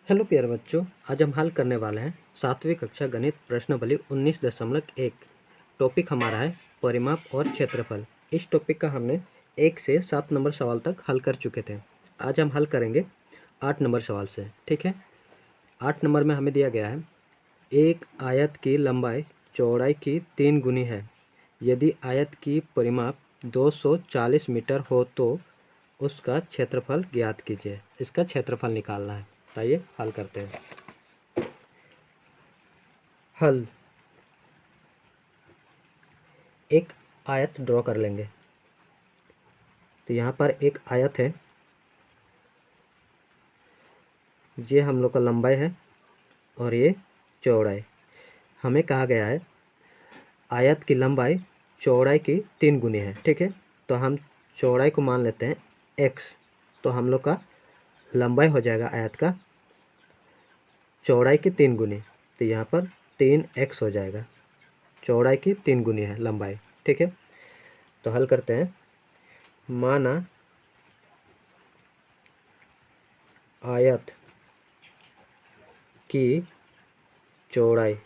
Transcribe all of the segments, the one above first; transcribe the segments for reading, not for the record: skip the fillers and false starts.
Hello प्यारे बच्चों, आज हम हल करने वाले हैं 7वीं कक्षा गणित प्रश्नावली 19.1। टॉपिक हमारा है परिमाप और क्षेत्रफल। इस टॉपिक का हमने 1 से 7 नंबर सवाल तक हल कर चुके थे। आज हम हल करेंगे 8 नंबर सवाल से। ठीक है, 8 नंबर में हमें दिया गया है, एक आयत की लंबाई चौड़ाई की 3 गुनी है। यदि आयत की परिमाप 240 मीटर हो तो उसका क्षेत्रफल ज्ञात कीजिए। इसका क्षेत्रफल निकालना है। आइए हल करते हैं। हल, एक आयत ड्रॉ कर लेंगे। तो यहाँ पर एक आयत है, ये हम लोग का लंबाई है और ये चौड़ाई। हमें कहा गया है आयत की लंबाई चौड़ाई की 3 गुनी है। ठीक है, तो हम चौड़ाई को मान लेते हैं x। तो हम लोग का लंबाई हो जाएगा आयत का चौड़ाई की 3 गुनी। तो यहाँ पर 3x हो जाएगा। चौड़ाई की 3 गुनी है लंबाई। ठीक है, तो हल करते हैं। माना आयत की चौड़ाई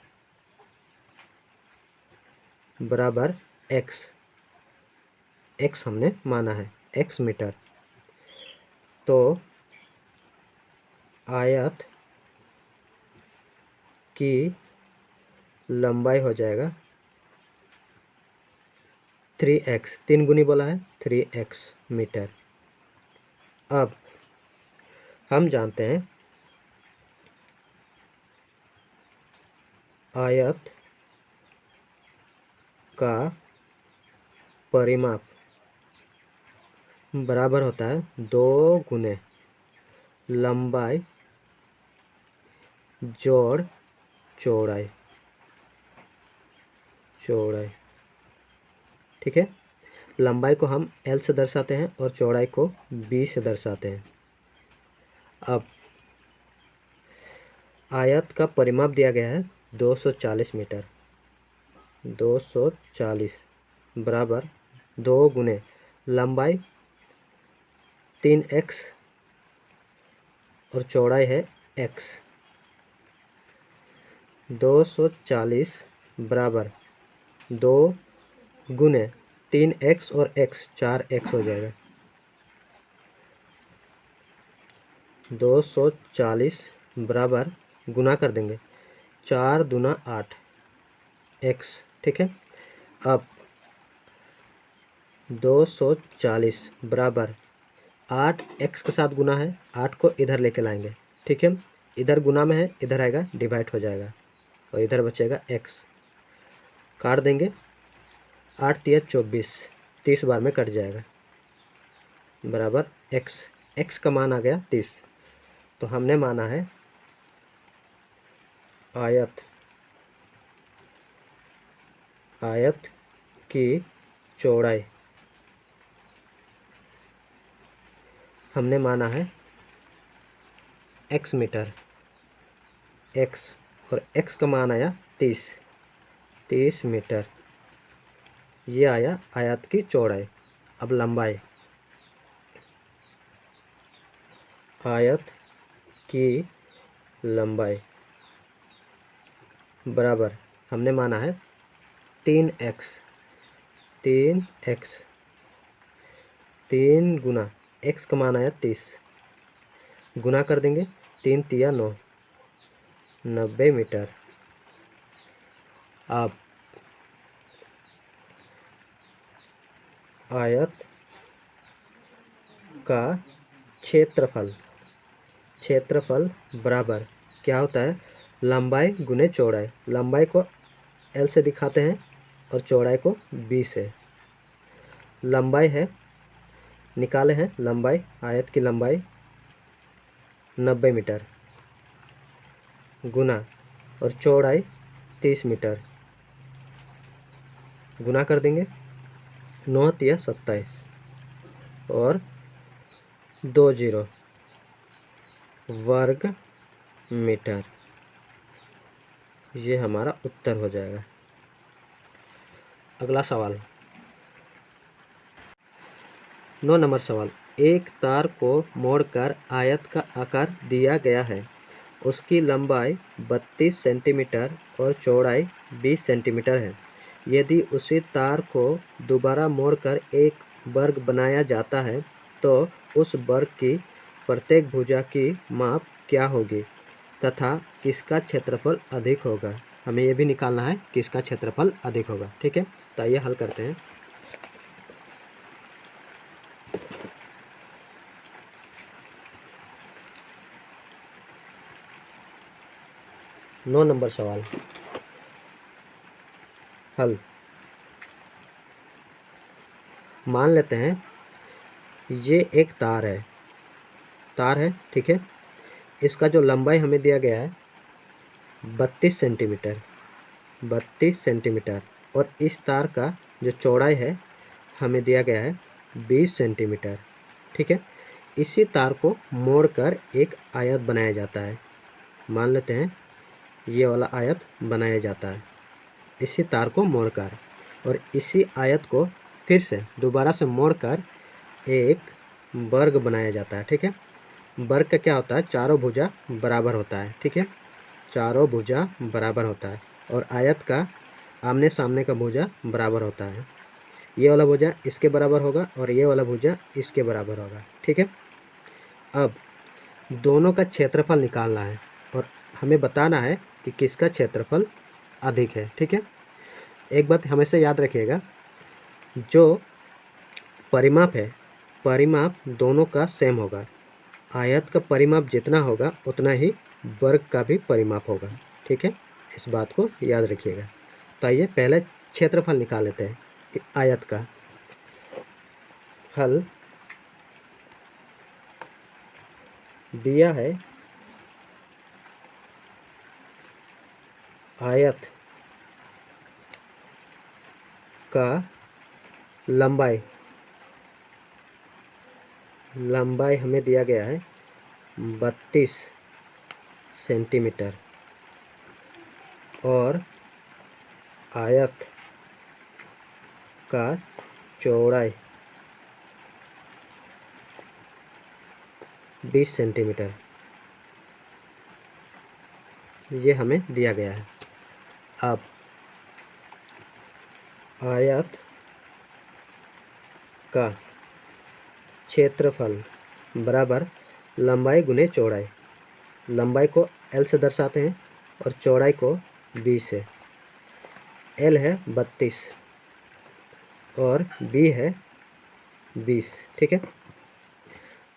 बराबर x। x हमने माना है x मीटर। तो आयत की लंबाई हो जाएगा 3x। 3 गुनी बोला है, 3x मीटर। अब हम जानते हैं आयत का परिमाप बराबर होता है 2 गुने लंबाई जोड़ चौड़ाई। ठीक है, लंबाई को हम L से दर्शाते हैं और चौड़ाई को B से दर्शाते हैं। अब आयत का परिमाप दिया गया है 240 मीटर। 240 बराबर 2 गुने लंबाई 3x और चौड़ाई है x। 240 बराबर 2 गुने 3x और x 4x हो जाएगा। 240 बराबर गुना कर देंगे 4 दूना 8 x। ठीक है, अब 240 बराबर 8 x के साथ गुना है, 8 को इधर लेके लाएंगे। ठीक है, इधर गुना में है, इधर आएगा डिवाइड हो जाएगा और इधर बचेगा x। काट देंगे, 8 तिया 24, 30 बार में कट जाएगा बराबर x। x का मान आ गया 30। तो हमने माना है आयत की चौड़ाई हमने माना है x मीटर। x और x का मान आया 30 मीटर। ये आया आयत की चौड़ाई। अब लंबाई, आयत की लंबाई बराबर हमने माना है 3x। 3 गुना x का मान आया 30, गुना कर देंगे, 3 तिया 9, 90 मीटर। अब आयत का क्षेत्रफल बराबर क्या होता है, लंबाई गुने चौड़ाई। लंबाई को L से दिखाते हैं और चौड़ाई को B से। लंबाई है, निकाले हैं लंबाई, आयत की लंबाई 90 मीटर गुना और चौड़ाई 30 मीटर, गुना कर देंगे, 9 तिया 27 और 2 जीरो वर्ग मीटर। ये हमारा उत्तर हो जाएगा। अगला सवाल, 9 नंबर सवाल। एक तार को मोड़कर आयत का आकार दिया गया है। उसकी लंबाई 32 सेंटीमीटर और चौड़ाई 20 सेंटीमीटर है। यदि उसी तार को दोबारा मोड़कर एक वर्ग बनाया जाता है तो उस वर्ग की प्रत्येक भुजा की माप क्या होगी तथा किसका क्षेत्रफल अधिक होगा। हमें यह भी निकालना है किसका क्षेत्रफल अधिक होगा। ठीक है, तो आइए हल करते हैं। नौ नंबर सवाल हल। मान लेते हैं ये एक तार है, ठीक है। इसका जो लंबाई हमें दिया गया है 32 सेंटीमीटर और इस तार का जो चौड़ाई है हमें दिया गया है 20 सेंटीमीटर, ठीक है। इसी तार को मोड़कर एक आयत बनाया जाता है। मान लेते हैं ये वाला आयत बनाया जाता है इसी तार को मोड़कर, और इसी आयत को फिर से दोबारा से मोड़कर एक वर्ग बनाया जाता है, ठीक है। वर्ग का क्या होता है, चारों भुजा बराबर होता है, ठीक है। चारों भुजा बराबर होता है और आयत का आमने सामने का भुजा बराबर होता है। ये वाला भुजा इसके बराबर होगा और ये वाला भुजा इसके बराबर होगा, ठीक है। अब दोनों का क्षेत्रफल निकालना है और हमें बताना है कि किसका क्षेत्रफल अधिक है, ठीक है। एक बात हमेशा याद रखिएगा, जो परिमाप है परिमाप दोनों का सेम होगा। आयत का परिमाप जितना होगा उतना ही वर्ग का भी परिमाप होगा, ठीक है। इस बात को याद रखिएगा। तो आइए पहले क्षेत्रफल निकाल लेते हैं आयत का। हल दिया है आयत का लंबाई हमें दिया गया है 32 सेंटीमीटर और आयत का चौड़ाई 20 सेंटीमीटर, ये हमें दिया गया है। अब आयत का क्षेत्रफल बराबर लंबाई गुने चौड़ाई। लंबाई को L से दर्शाते हैं और चौड़ाई को 20 से। L है 32 और B है 20, ठीक है।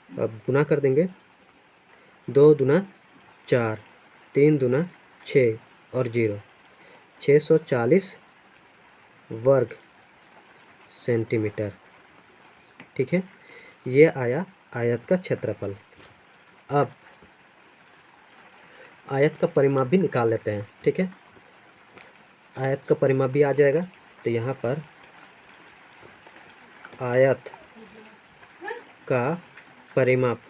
अब गुना कर देंगे, 2 दूना 4, 3 दूना 6 और 0, 640 वर्ग सेंटीमीटर, ठीक है। ये आया आयत का क्षेत्रफल। अब आयत का परिमाप भी निकाल लेते हैं, ठीक है। आयत का परिमाप भी आ जाएगा, तो यहाँ पर आयत का परिमाप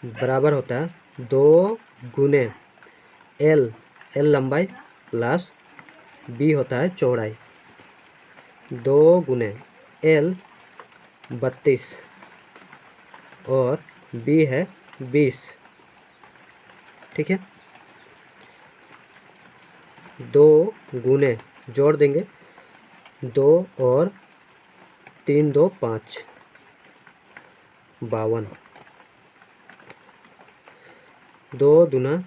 बराबर होता है 2 गुने L लंबाई प्लस B होता है चौड़ाई। 2 गुने L 32 और B है 20, ठीक है। 2 गुने जोड़ देंगे, 2 और 3 2 5, 52, 2 दूना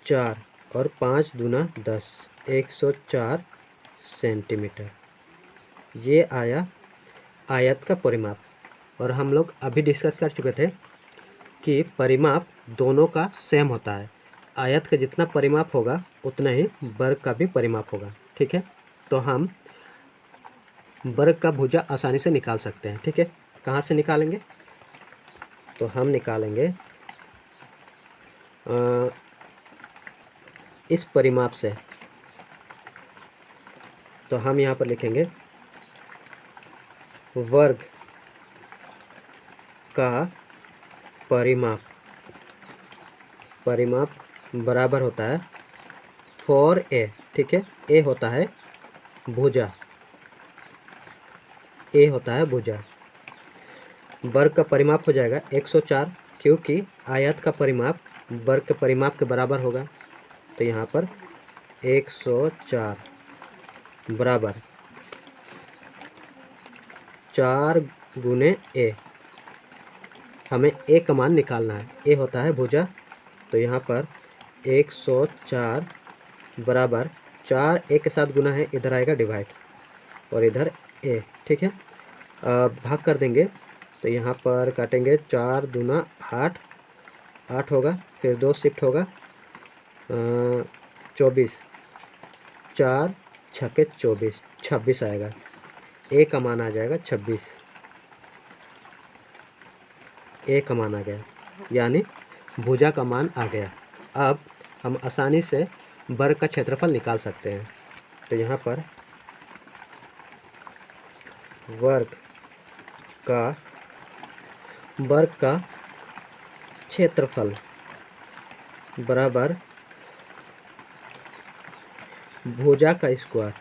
4 और 5 दूना 10, 104 सेंटीमीटर। ये आया आयत का परिमाप। और हम लोग अभी डिस्कस कर चुके थे कि परिमाप दोनों का सेम होता है। आयत का जितना परिमाप होगा उतना ही वर्ग का भी परिमाप होगा, ठीक है। तो हम वर्ग का भुजा आसानी से निकाल सकते हैं, ठीक है। कहाँ से निकालेंगे, तो हम निकालेंगे इस परिमाप से। तो हम यहाँ पर लिखेंगे वर्ग का परिमाप बराबर होता है 4a, ठीक है। a होता है भुजा, वर्ग का परिमाप हो जाएगा 104, क्योंकि आयत का परिमाप वर्ग के परिमाप के बराबर होगा। तो यहाँ पर 104 बराबर 4 गुने ए। हमें ए का मान निकालना है। ए होता है भुजा। तो यहाँ पर 104 बराबर 4 ए के साथ गुना है, इधर आएगा डिवाइड और इधर ए। ठीक है, भाग कर देंगे तो यहाँ पर काटेंगे 4 दूना 8 8 होगा, फिर 2 शिफ्ट होगा 24, 4 छके 24, 26 आएगा। ए का मान आ जाएगा 26। ए का मान आ गया, यानी भुजा का मान आ गया। अब हम आसानी से वर्ग का क्षेत्रफल निकाल सकते हैं। तो यहाँ पर वर्ग का क्षेत्रफल बराबर भुजा का स्क्वायर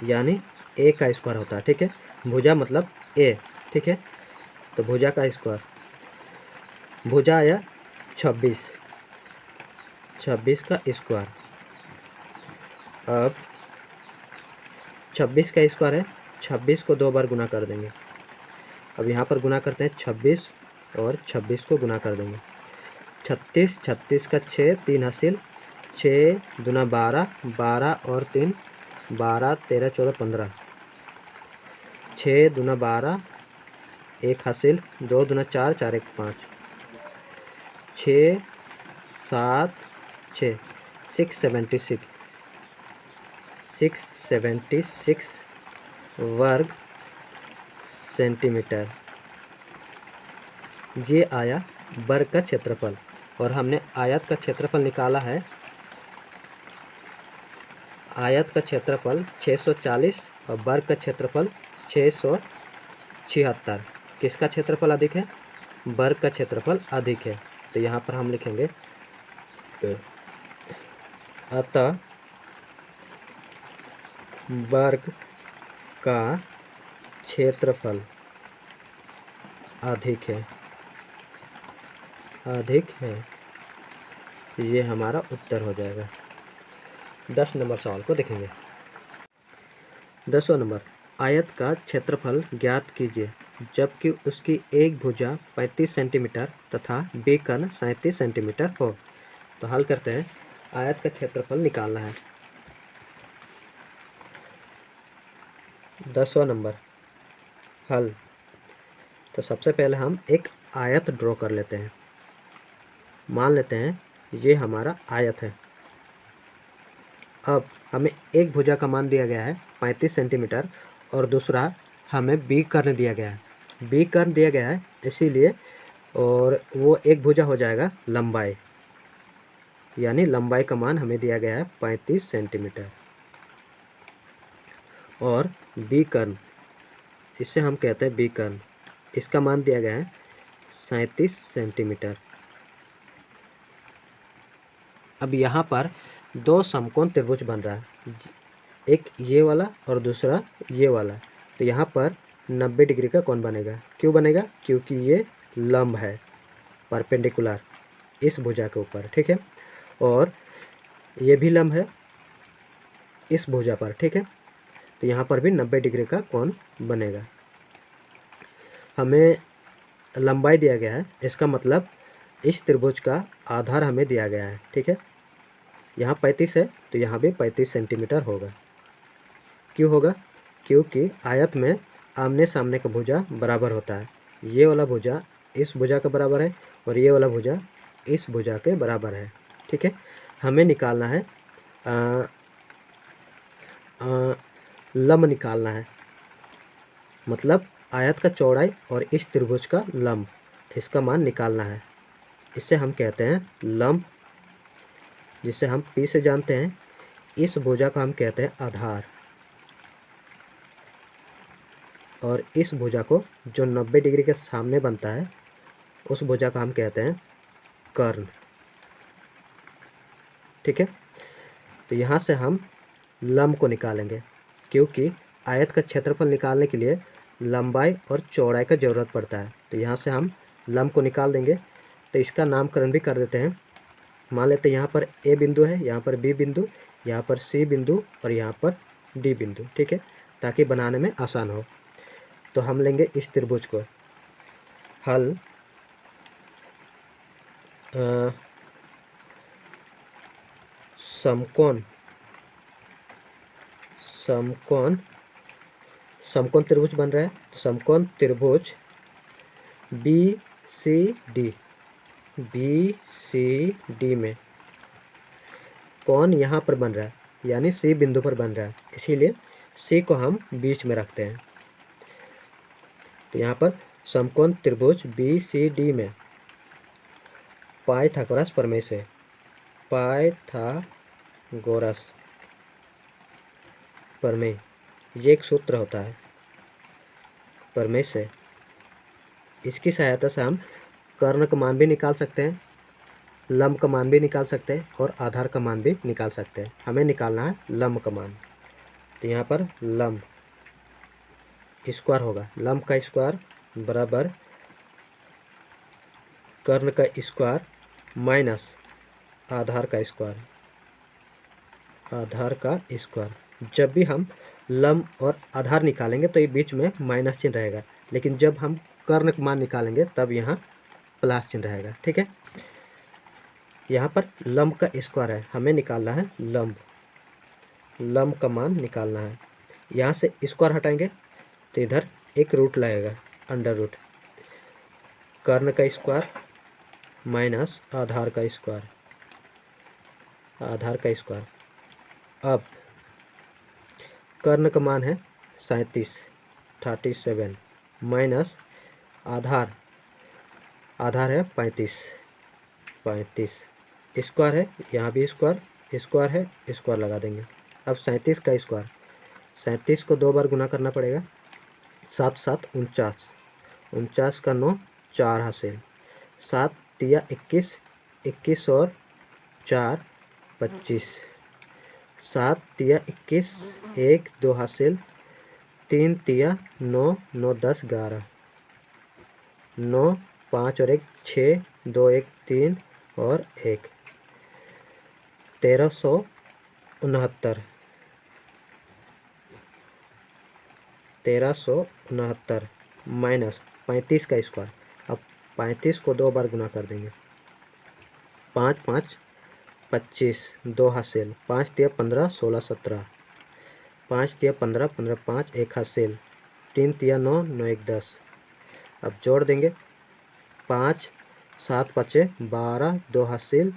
यानी ए का स्क्वायर होता है। ठीक है, भुजा मतलब ए। ठीक है, तो भुजा का स्क्वायर, भुजा आया 26 का स्क्वायर। अब 26 का स्क्वायर है, 26 को 2 बार गुना कर देंगे। अब यहाँ पर गुना करते हैं 26 और 26 को गुना कर देंगे। 36, 36 का 6, 3 हासिल, 6 दूना 12, 12 और 3 12, 13, 14, 15, 6 दूना 12, 1 हासिल, 2 दूना 4, 4 1 5, 6 7 6, 676 वर्ग सेंटीमीटर। ये आया वर्ग का क्षेत्रफल। और हमने आयत का क्षेत्रफल निकाला है। आयत का क्षेत्रफल 640 और वर्ग का क्षेत्रफल 676। किसका क्षेत्रफल अधिक है? वर्ग का क्षेत्रफल अधिक है। तो यहाँ पर हम लिखेंगे अतः वर्ग का क्षेत्रफल अधिक है। ये हमारा उत्तर हो जाएगा। 10 नंबर सवाल को देखेंगे। 10वां नंबर, आयत का क्षेत्रफल ज्ञात कीजिए जबकि उसकी एक भुजा 35 सेंटीमीटर तथा बेकन 37 सेंटीमीटर हो। तो हल करते हैं। आयत का क्षेत्रफल निकालना है। 10वां नंबर हल। तो सबसे पहले हम एक आयत ड्रॉ कर लेते हैं। मान लेते हैं ये हमारा आयत है। अब हमें एक भुजा का मान दिया गया है 35 सेंटीमीटर और दूसरा हमें बी कर्ण दिया गया है। बी कर्ण दिया गया है इसीलिए, और वो एक भुजा हो जाएगा लंबाई, यानी लंबाई का मान हमें दिया गया है 35 सेंटीमीटर। और बी कर्ण, इसे हम कहते हैं बी कर्ण, इसका मान दिया गया है 37 सेंटीमीटर। अब यहाँ पर दो समकोण त्रिभुज बन रहा है, एक ये वाला और दूसरा ये वाला। तो यहाँ पर 90 डिग्री का कोण बनेगा। क्यों बनेगा? क्योंकि ये लंब है, परपेंडिकुलर इस भुजा के ऊपर। ठीक है, और ये भी लंब है इस भुजा पर। ठीक है, तो यहाँ पर भी 90 डिग्री का कोण बनेगा। हमें लंबाई दिया गया है, इसका मतलब इस त्रिभुज का आधार हमें दिया गया है। ठीक है, यहाँ 35 है तो यहाँ भी 35 सेंटीमीटर होगा। क्यों होगा? क्योंकि आयत में आमने सामने का भुजा बराबर होता है। ये वाला भुजा इस भुजा के बराबर है और ये वाला भुजा इस भुजा के बराबर है। ठीक है, हमें निकालना है लंब निकालना है, मतलब आयत का चौड़ाई और इस त्रिभुज का लंब, इसका मान निकालना है। इसे हम कहते हैं लंब, जिसे हम P से जानते हैं। इस भुजा को हम कहते हैं आधार, और इस भुजा को जो 90 डिग्री के सामने बनता है उस भुजा को हम कहते हैं कर्ण। ठीक है, तो यहाँ से हम लंब को निकालेंगे, क्योंकि आयत का क्षेत्रफल निकालने के लिए लंबाई और चौड़ाई का ज़रूरत पड़ता है। तो यहाँ से हम लंब को निकाल देंगे तो इसका नामकरण भी कर देते हैं। मान लेते हैं यहाँ पर ए बिंदु है, यहाँ पर बी बिंदु, यहाँ पर सी बिंदु और यहाँ पर डी बिंदु, ठीक है, ताकि बनाने में आसान हो। तो हम लेंगे इस त्रिभुज को। हल समकोण त्रिभुज बन रहा है। तो समकोण त्रिभुज बी सी डी में कोण यहाँ पर बन रहा है, यानी सी बिंदु पर बन रहा है, इसीलिए सी को हम बीच में रखते हैं। तो यहाँ पर समकोण त्रिभुज बी सी डी में पाइथागोरस प्रमेय से, पाइथागोरस प्रमेय, ये एक सूत्र होता है प्रमेय से, इसकी सहायता से हम कर्ण का मान भी निकाल सकते हैं, लंब का मान भी निकाल सकते हैं और आधार का मान भी निकाल सकते हैं। हमें निकालना है लंब का मान। तो यहाँ पर लंब स्क्वायर होगा, लंब का स्क्वायर बराबर कर्ण का स्क्वायर माइनस आधार का स्क्वायर, जब भी हम लंब और आधार निकालेंगे तो ये बीच में माइनस चिन्ह रहेगा, लेकिन जब हम कर्ण का मान निकालेंगे तब यहाँ प्लस चिन्ह रहेगा, ठीक है। यहाँ पर लंब का स्क्वायर है, हमें निकालना है लंब का मान निकालना है। यहाँ से स्क्वायर हटाएंगे तो इधर एक रूट लगेगा, अंडर रूट, कर्ण का स्क्वायर माइनस आधार का स्क्वायर, अब कर्ण का मान है 37 माइनस आधार है 35 स्क्वायर है, यहाँ भी स्क्वायर है, स्क्वायर लगा देंगे। अब 37 का स्क्वायर, 37 को 2 बार गुना करना पड़ेगा, 7 7 49 का 9 4 हासिल, 7 तिया 21 और 4 25, 7 तिया 21 1 2 हासिल, 3 तिया 9 9 10 11, 9 5 और 1 6 2 1 3 और 1 1369 माइनस 35 का स्क्वायर। अब 35 को 2 बार गुना कर देंगे, 5 5 25 2 हासिल, 5 तिया 15 16 17, 5 तिया 15 15 5 1 हासिल, 3 तिया 9 9 1 10। अब जोड़ देंगे, 5 7 5 12 2 हासिल,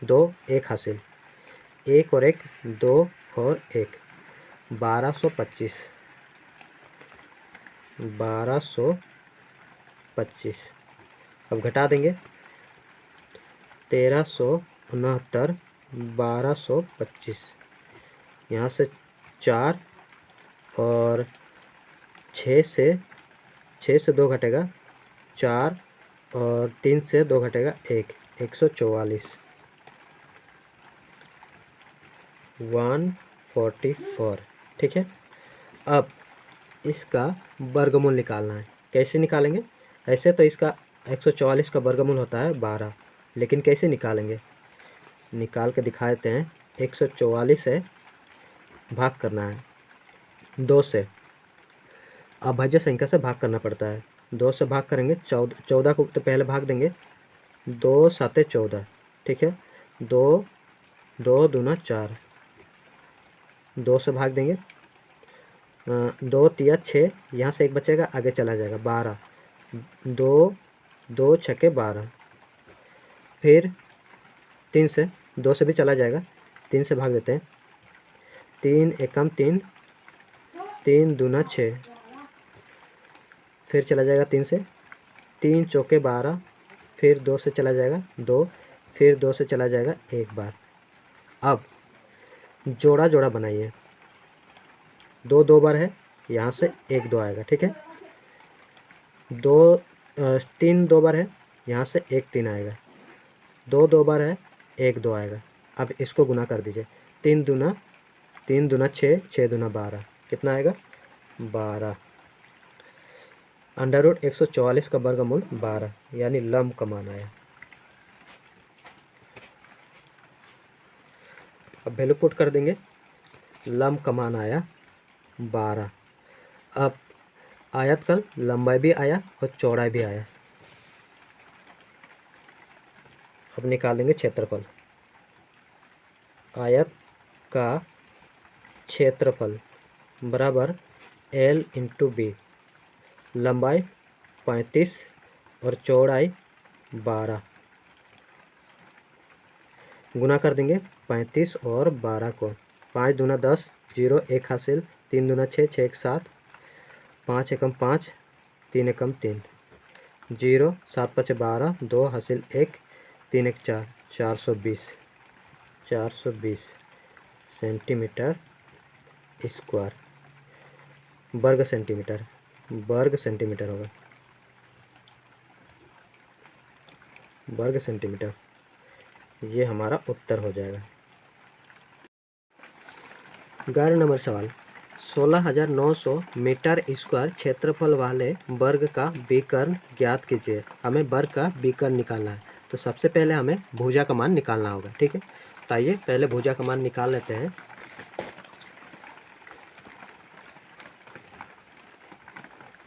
2 1 हासिल, 1 और 1 2 और 1 1225। अब घटा देंगे, 1369 1225, यहाँ से 4 और 6 से 2 घटेगा, 4 और 3 से 2 घटेगा 1 144 144, ठीक है। अब इसका वर्गमूल निकालना है। कैसे निकालेंगे? ऐसे तो इसका 144 का वर्गमूल होता है 12, लेकिन कैसे निकालेंगे, निकाल के दिखा देते हैं। 144 से भाग करना है 2 से, अभाज्य संख्या से भाग करना पड़ता है। 2 से भाग करेंगे, 14 को तो पहले भाग देंगे, 2 7 14, ठीक है। 2 2 दूना 4, 2 से भाग देंगे, 2 तिया 6, यहाँ से 1 बचेगा, आगे चला जाएगा 12, 2 2 छके 12, फिर 3 से, 2 से भी चला जाएगा, 3 से भाग देते हैं, 3 एकम 3, 3 दूना 6, फिर चला जाएगा 3 से, 3 चौके 12, फिर 2 से चला जाएगा 2, फिर 2 से चला जाएगा 1 बार। अब जोड़ा जोड़ा बनाइए, 2 2 बार है, यहाँ से 1 2 आएगा, ठीक है। 3 2 बार है, यहाँ से 1 3 आएगा, 2 2 बार है, 1 2 आएगा। अब इसको गुना कर दीजिए, 3 दूना 6, 6 दूना 12, कितना आएगा 12। √144 का वर्गमूल 12, यानी लम का मान आया। अब वैल्यू पुट कर देंगे, लम का मान आया 12। अब आयत का लंबाई भी आया और चौड़ाई भी आया। अब निकाल देंगे क्षेत्रफल। आयत का क्षेत्रफल बराबर L × B, लंबाई 35 और चौड़ाई 12, गुना कर देंगे 35 और 12 को। 5 दूना 10, 0 1 हासिल, 3 दूना 6, 6 1 7, 5 एकम 5, 3 एकम 3, 0 7 5 12, 2 हासिल 1, 3 1 4, 420 सेंटीमीटर स्क्वायर, वर्ग सेंटीमीटर होगा, वर्ग सेंटीमीटर। ये हमारा उत्तर हो जाएगा। 11 नंबर सवाल, 16,900 मीटर स्क्वायर क्षेत्रफल वाले वर्ग का विकर्ण ज्ञात कीजिए। हमें वर्ग का विकर्ण निकालना है, तो सबसे पहले हमें भुजा का मान निकालना होगा। ठीक है, तो आइए पहले भुजा का मान निकाल लेते हैं।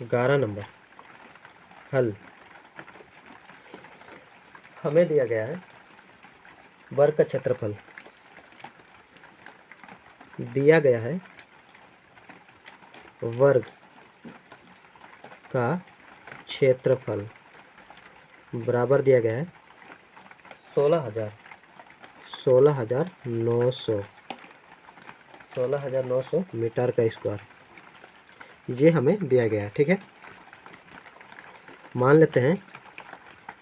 ग्यारह नंबर हल। हमें दिया गया है वर्ग का क्षेत्रफल, दिया गया है वर्ग का क्षेत्रफल बराबर दिया गया है 16,900 मीटर का स्क्वायर, ये हमें दिया गया है। ठीक है, मान लेते हैं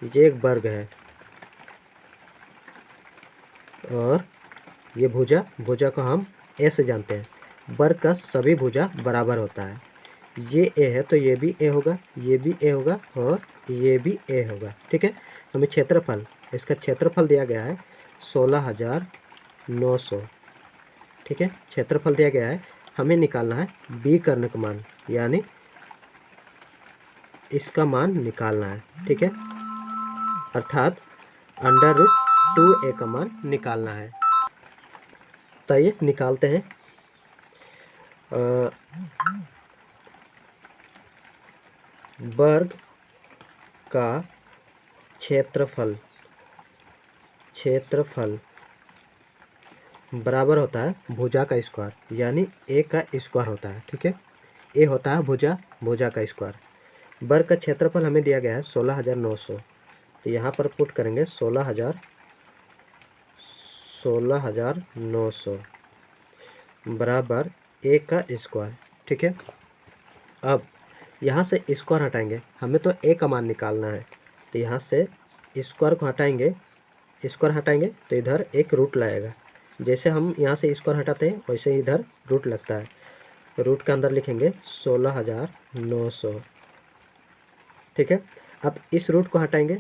ये एक वर्ग है और ये भुजा को हम ए से जानते हैं। वर्ग का सभी भुजा बराबर होता है। ये ए है तो ये भी ए होगा, ये भी ए होगा और ये भी ए होगा। ठीक है, हमें क्षेत्रफल, इसका क्षेत्रफल दिया गया है 16,900। ठीक है, क्षेत्रफल दिया गया है, हमें निकालना है विकर्ण का मान, यानी इसका मान निकालना है। ठीक है, अर्थात √2a का मान निकालना है। तो ये निकालते हैं। वर्ग का क्षेत्रफल बराबर होता है भुजा का स्क्वायर, यानी ए का स्क्वायर होता है। ठीक है, ए होता है भुजा का स्क्वायर। वर्ग का क्षेत्रफल हमें दिया गया है 16,900, तो यहाँ पर पुट करेंगे 16,900 बराबर ए का स्क्वायर। ठीक है, अब यहाँ से स्क्वायर हटाएंगे, हमें तो ए का मान निकालना है, तो यहाँ से स्क्वायर को हटाएंगे, स्क्वायर हटाएंगे तो इधर एक रूट लगेगा। जैसे हम यहाँ से स्क्वायर हटाते हैं वैसे ही इधर रूट लगता है। रूट के अंदर लिखेंगे 16,900। ठीक है, अब इस रूट को हटाएंगे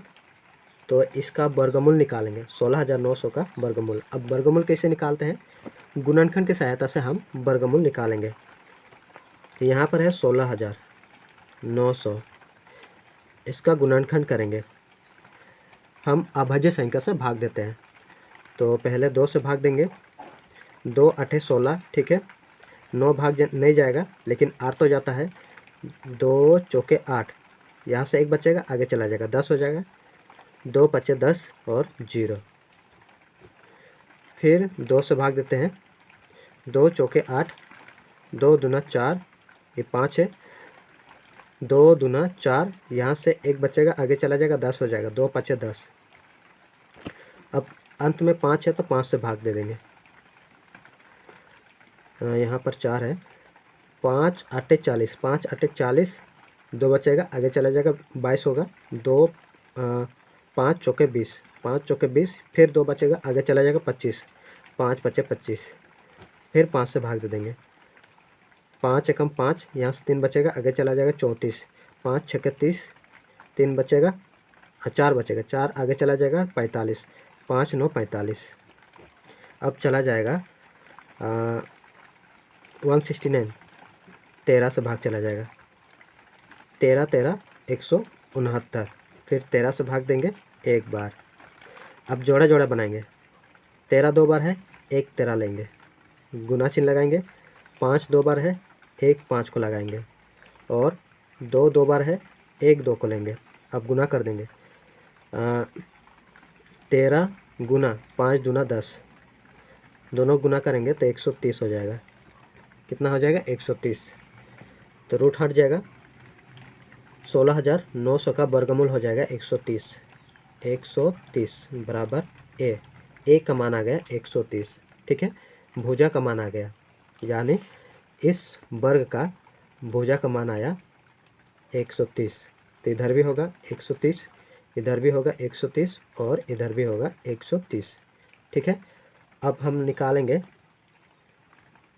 तो इसका वर्गमूल निकालेंगे, 16,900 का वर्गमूल। अब वर्गमूल कैसे निकालते हैं, गुणनखंड की सहायता से हम वर्गमूल निकालेंगे। यहाँ पर है 16,900, इसका गुणनखंड करेंगे। हम अभाज्य संख्या से भाग देते हैं, तो पहले 2 से भाग देंगे, 2 8 16। ठीक है, 9 भाग नहीं जाएगा लेकिन 8 तो जाता है, 2 चौके 8, यहाँ से एक बचेगा, आगे चला जाएगा, 10 हो जाएगा, 2 5 10 और 0। फिर 2 से भाग देते हैं, 2 चौके 8, 2 दूना 4, ये 5 है, 2 दूना 4, यहाँ से एक बचेगा, आगे चला जाएगा, 10 हो जाएगा, 2 5 10। अब अंत में 5 है तो 5 से भाग दे देंगे, यहाँ पर 4 है, 5 8 40, 5 8 40, 2 बचेगा, आगे चला जाएगा, 22 होगा, 2 5 चौके 20, 5 चौके 20, फिर 2 बचेगा, आगे चला जाएगा 25, 5 5 25, फिर 5 से भाग दे देंगे, 5 एकम 5, यहाँ से 3 बचेगा, आगे चला जाएगा 34, 5 6 30, 3 बचेगा, 4 बचेगा, 4 आगे चला जाएगा 45, 5 9 45। अब चला जाएगा 169, 13 से भाग चला जाएगा, 13 13 169, फिर 13 से भाग देंगे एक बार। अब जोड़ा जोड़ा बनाएंगे। 13 दो बार है, 1 13 लेंगे, गुना चिन्ह लगाएंगे। 5 दो बार है, 1 5 को लगाएंगे, और 2 दो बार है, 1 2 को लेंगे। अब गुना कर देंगे। 13 गुना 5 दूना 10, दोनों गुना करेंगे तो 130 हो जाएगा। कितना हो जाएगा? 130। तो रूट हट जाएगा, 16,900 का वर्गमूल हो जाएगा 130। 130 बराबर ए का मान आ गया 130। ठीक है, भुजा का मान आ गया, यानी इस वर्ग का भुजा का मान आया 130। तो इधर भी होगा 130, इधर भी होगा 130, और इधर भी होगा 130। ठीक है, अब हम निकालेंगे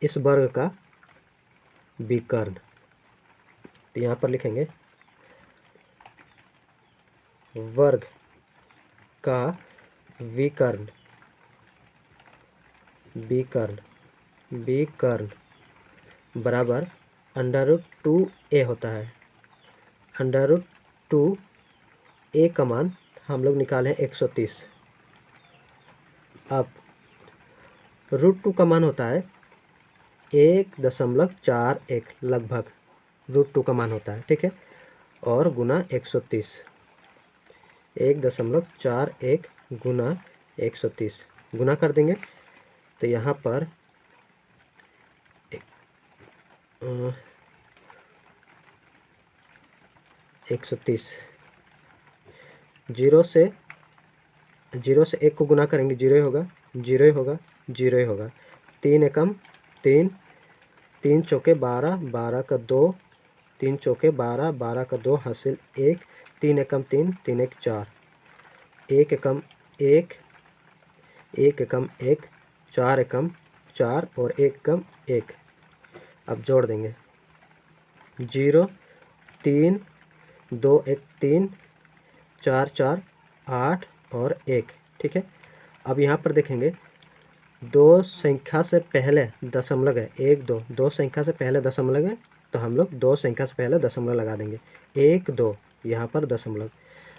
इस वर्ग का विकर्ण। तो यहाँ पर लिखेंगे वर्ग का विकर्ण, विकर्ण बराबर √2a होता है। √2a का मान हम लोग निकाले 130। अब √2 का मान होता है 1.41 लगभग, √2 का मान होता है। ठीक है, और गुना 130, 1.41 गुना 130 गुना कर देंगे। तो यहाँ पर 130, 0 से 1 को गुना करेंगे, 0 ही होगा, 0 ही होगा, 0 ही होगा। 3 एकम 3, 3 चौके 12, 12 का 2, 3 चौके 12, 12 का 2 हासिल 1, 3 एकम 3, 3 एक 4, 1 एकम 1, 1 एकम 1, 4 एकम 4, और 1 एकम 1। अब जोड़ देंगे 0 3 2 1 3, 4 4 8 और 1। ठीक है, अब यहाँ पर देखेंगे दो संख्या से पहले दशमलव है, 1 2, दो संख्या से पहले दशमलव है, तो हम लोग दो संख्या से पहले दशमलव लगा देंगे। 1 2 यहाँ पर दशमलव,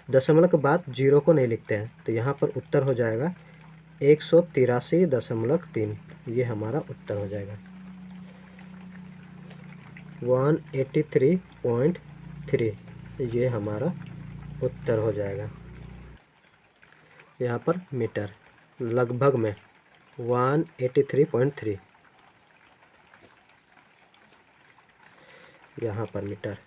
दशमलव के बाद 0 को नहीं लिखते हैं, तो यहाँ पर उत्तर हो जाएगा 183.3। ये हमारा उत्तर हो जाएगा 183.3, ये हमारा उत्तर हो जाएगा। यहाँ पर मीटर लगभग में 183.3, यहाँ पर मीटर।